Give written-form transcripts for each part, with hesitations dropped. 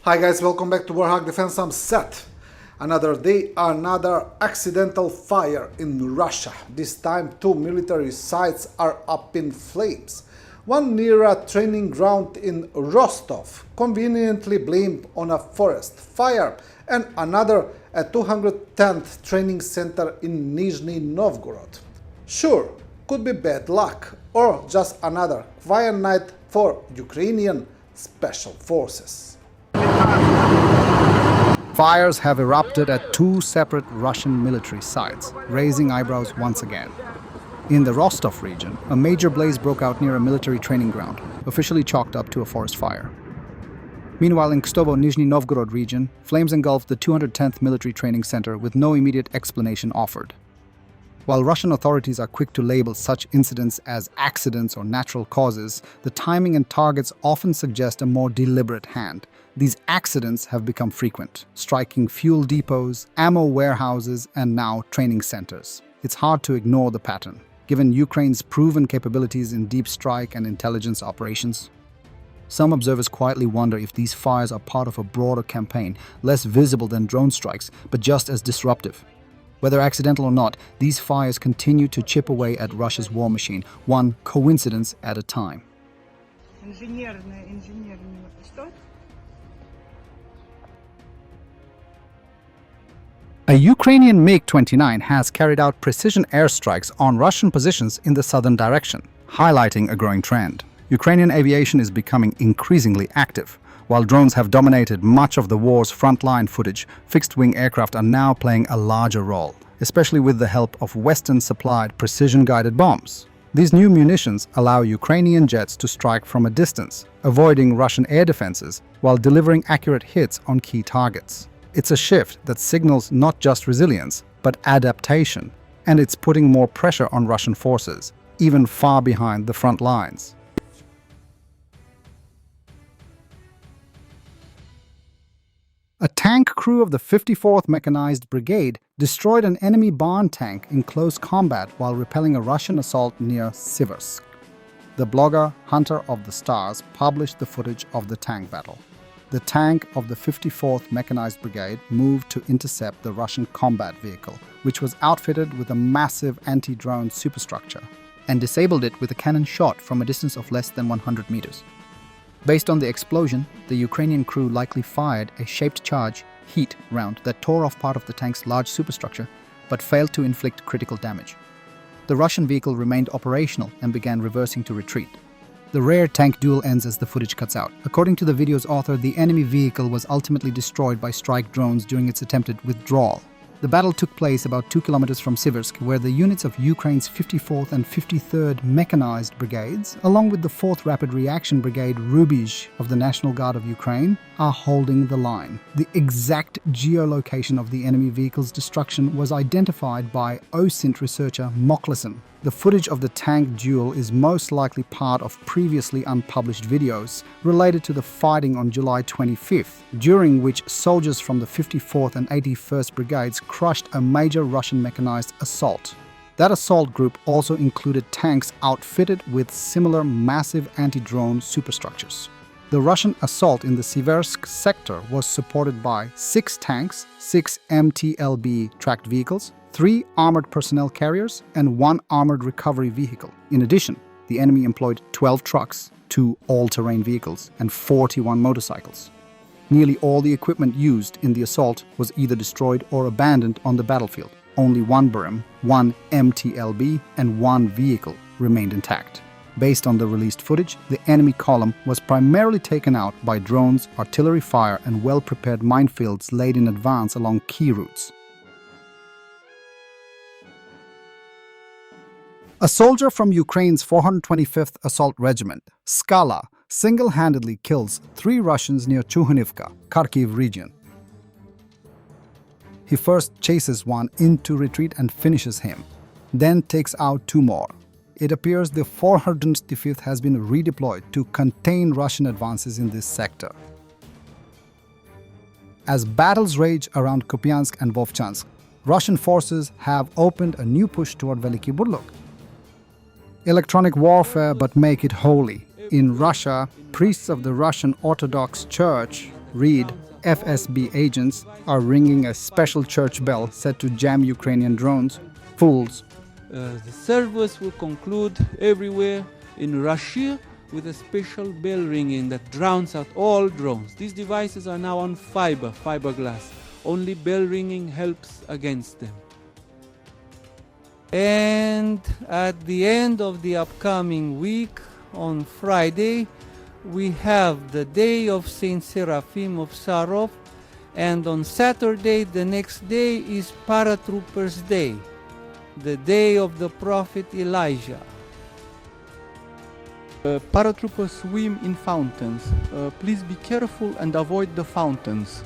Hi guys, welcome back to Warthog Defense. I'm Seth. Another day, another accidental fire in Russia. This time two military sites are up in flames. One near a training ground in Rostov, conveniently blamed on a forest fire, and another at 210th training center in Nizhny Novgorod. Sure, could be bad luck or just another quiet night for Ukrainian special forces. Fires have erupted at two separate Russian military sites, raising eyebrows once again. In the Rostov region, a major blaze broke out near a military training ground, officially chalked up to a forest fire. Meanwhile, in Kstovo-Nizhny Novgorod region, flames engulfed the 210th Military Training Center with no immediate explanation offered. While Russian authorities are quick to label such incidents as accidents or natural causes, the timing and targets often suggest a more deliberate hand. These accidents have become frequent, striking fuel depots, ammo warehouses, and now training centers. It's hard to ignore the pattern, given Ukraine's proven capabilities in deep strike and intelligence operations. Some observers quietly wonder if these fires are part of a broader campaign, less visible than drone strikes, but just as disruptive. Whether accidental or not, these fires continue to chip away at Russia's war machine, one coincidence at a time. A Ukrainian Mig-29 has carried out precision airstrikes on Russian positions in the southern direction, highlighting a growing trend. Ukrainian aviation is becoming increasingly active. While drones have dominated much of the war's frontline footage, fixed-wing aircraft are now playing a larger role, especially with the help of Western-supplied precision-guided bombs. These new munitions allow Ukrainian jets to strike from a distance, avoiding Russian air defenses while delivering accurate hits on key targets. It's a shift that signals not just resilience, but adaptation, and it's putting more pressure on Russian forces, even far behind the front lines. A tank crew of the 54th Mechanized Brigade destroyed an enemy barn tank in close combat while repelling a Russian assault near Siversk. The blogger Hunter of the Stars published the footage of the tank battle. The tank of the 54th Mechanized Brigade moved to intercept the Russian combat vehicle, which was outfitted with a massive anti-drone superstructure, and disabled it with a cannon shot from a distance of less than 100 meters. Based on the explosion, the Ukrainian crew likely fired a shaped charge heat round that tore off part of the tank's large superstructure, but failed to inflict critical damage. The Russian vehicle remained operational and began reversing to retreat. The rare tank duel ends as the footage cuts out. According to the video's author, the enemy vehicle was ultimately destroyed by strike drones during its attempted withdrawal. The battle took place about 2 kilometers from Siversk, where the units of Ukraine's 54th and 53rd Mechanized Brigades, along with the 4th Rapid Reaction Brigade Rubizh of the National Guard of Ukraine, are holding the line. The exact geolocation of the enemy vehicle's destruction was identified by OSINT researcher Mokleson. The footage of the tank duel is most likely part of previously unpublished videos related to the fighting on July 25th, during which soldiers from the 54th and 81st Brigades crushed a major Russian mechanized assault. That assault group also included tanks outfitted with similar massive anti-drone superstructures. The Russian assault in the Siversk sector was supported by 6 tanks, 6 MTLB tracked vehicles, 3 armored personnel carriers, and 1 armored recovery vehicle. In addition, the enemy employed 12 trucks, 2 all-terrain vehicles, and 41 motorcycles. Nearly all the equipment used in the assault was either destroyed or abandoned on the battlefield. Only 1 BRM, 1 MTLB, and 1 vehicle remained intact. Based on the released footage, the enemy column was primarily taken out by drones, artillery fire, and well-prepared minefields laid in advance along key routes. A soldier from Ukraine's 425th Assault Regiment, Skala, single-handedly kills 3 Russians near Chuhunivka, Kharkiv region. He first chases one into retreat and finishes him, then takes out 2 more. It appears the 425th has been redeployed to contain Russian advances in this sector. As battles rage around Kupiansk and Vovchansk, Russian forces have opened a new push toward Veliki Burluk. Electronic warfare, but make it holy. In Russia, priests of the Russian Orthodox Church read FSB agents are ringing a special church bell set to jam Ukrainian drones. Fools. The service will conclude everywhere in Russia with a special bell ringing that drowns out all drones. These devices are now on fiberglass. Only bell ringing helps against them. And at the end of the upcoming week, on Friday, we have the day of Saint Seraphim of Sarov, and on Saturday, the next day, is Paratroopers Day, the day of the prophet Elijah. Paratroopers swim in fountains. Please be careful and avoid the fountains.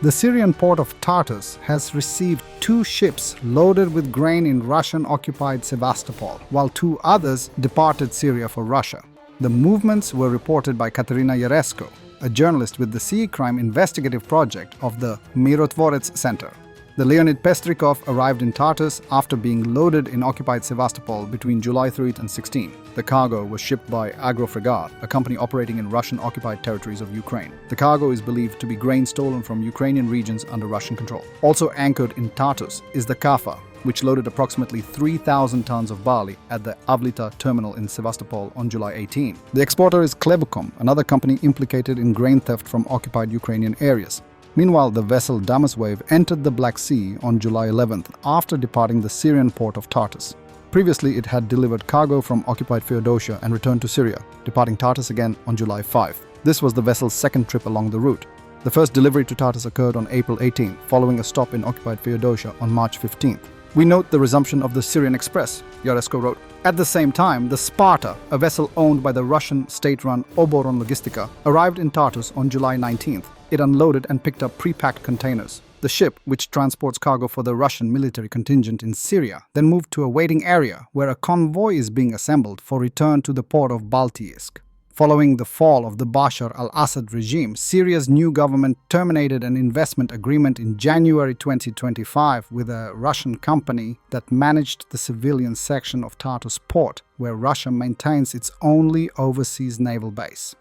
The Syrian port of Tartus has received 2 ships loaded with grain in Russian-occupied Sevastopol, while 2 others departed Syria for Russia. The movements were reported by Katerina Yeresko, a journalist with the Sea Crime Investigative Project of the Mirotvorets Center. The Leonid Pestrikov arrived in Tartus after being loaded in occupied Sevastopol between July 3 and 16. The cargo was shipped by Agrofregat, a company operating in Russian-occupied territories of Ukraine. The cargo is believed to be grain stolen from Ukrainian regions under Russian control. Also anchored in Tartus is the Kafa, which loaded approximately 3,000 tons of barley at the Avlita terminal in Sevastopol on July 18. The exporter is Klebukom, another company implicated in grain theft from occupied Ukrainian areas. Meanwhile, the vessel Damaswave entered the Black Sea on July 11th after departing the Syrian port of Tartus. Previously, it had delivered cargo from occupied Feodosia and returned to Syria, departing Tartus again on July 5. This was the vessel's second trip along the route. The first delivery to Tartus occurred on April 18, following a stop in occupied Feodosia on March 15th. We note the resumption of the Syrian Express, Yaresko wrote. At the same time, the Sparta, a vessel owned by the Russian state-run Oboron Logistica, arrived in Tartus on July 19th. It unloaded and picked up pre-packed containers. The ship, which transports cargo for the Russian military contingent in Syria, then moved to a waiting area where a convoy is being assembled for return to the port of Baltiysk. Following the fall of the Bashar al-Assad regime, Syria's new government terminated an investment agreement in January 2025 with a Russian company that managed the civilian section of Tartus port, where Russia maintains its only overseas naval base.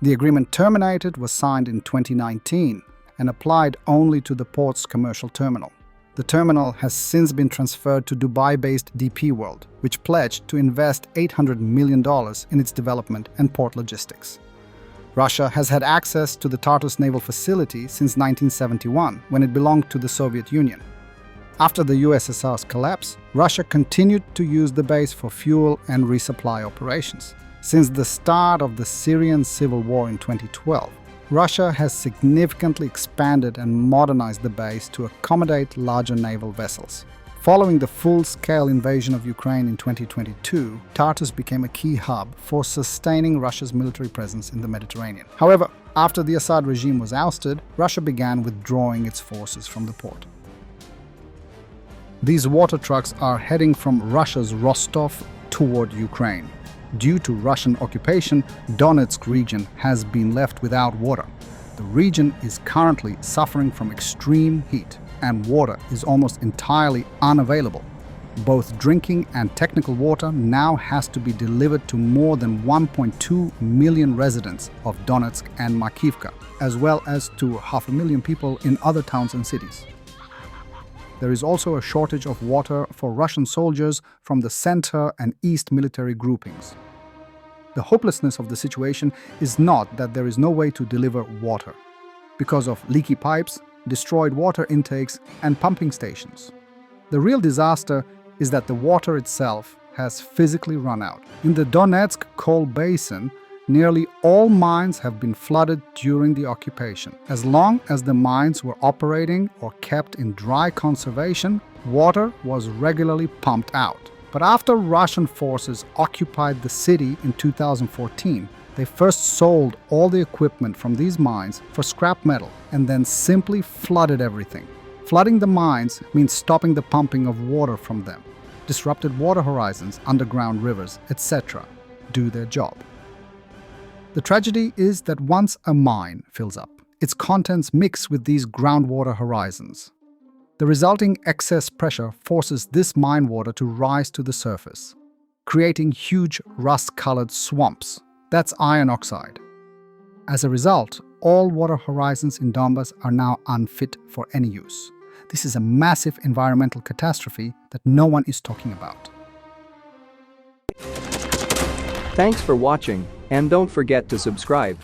The agreement terminated was signed in 2019 and applied only to the port's commercial terminal. The terminal has since been transferred to Dubai-based DP World, which pledged to invest $800 million in its development and port logistics. Russia has had access to the Tartus naval facility since 1971, when it belonged to the Soviet Union. After the USSR's collapse, Russia continued to use the base for fuel and resupply operations. Since the start of the Syrian civil war in 2012, Russia has significantly expanded and modernized the base to accommodate larger naval vessels. Following the full-scale invasion of Ukraine in 2022, Tartus became a key hub for sustaining Russia's military presence in the Mediterranean. However, after the Assad regime was ousted, Russia began withdrawing its forces from the port. These water trucks are heading from Russia's Rostov toward Ukraine. Due to Russian occupation, Donetsk region has been left without water. The region is currently suffering from extreme heat, and water is almost entirely unavailable. Both drinking and technical water now has to be delivered to more than 1.2 million residents of Donetsk and Makivka, as well as to 500,000 people in other towns and cities. There is also a shortage of water for Russian soldiers from the center and east military groupings. The hopelessness of the situation is not that there is no way to deliver water, because of leaky pipes, destroyed water intakes, and pumping stations. The real disaster is that the water itself has physically run out. In the Donetsk coal basin, nearly all mines have been flooded during the occupation. As long as the mines were operating or kept in dry conservation, water was regularly pumped out. But after Russian forces occupied the city in 2014, they first sold all the equipment from these mines for scrap metal and then simply flooded everything. Flooding the mines means stopping the pumping of water from them. Disrupted water horizons, underground rivers, etc. do their job. The tragedy is that once a mine fills up, its contents mix with these groundwater horizons. The resulting excess pressure forces this mine water to rise to the surface, creating huge rust-colored swamps. That's iron oxide. As a result, all water horizons in Donbas are now unfit for any use. This is a massive environmental catastrophe that no one is talking about. Thanks for watching, and don't forget to subscribe.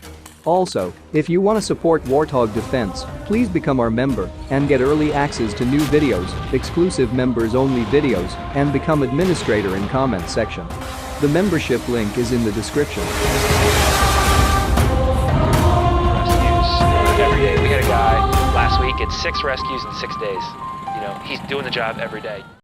Also, if you want to support Warthog Defense, please become our member and get early access to new videos, exclusive members-only videos, and become administrator in comment section. The membership link is in the description. Rescues every day. We had a guy last week at 6 rescues in 6 days. You know, he's doing the job every day.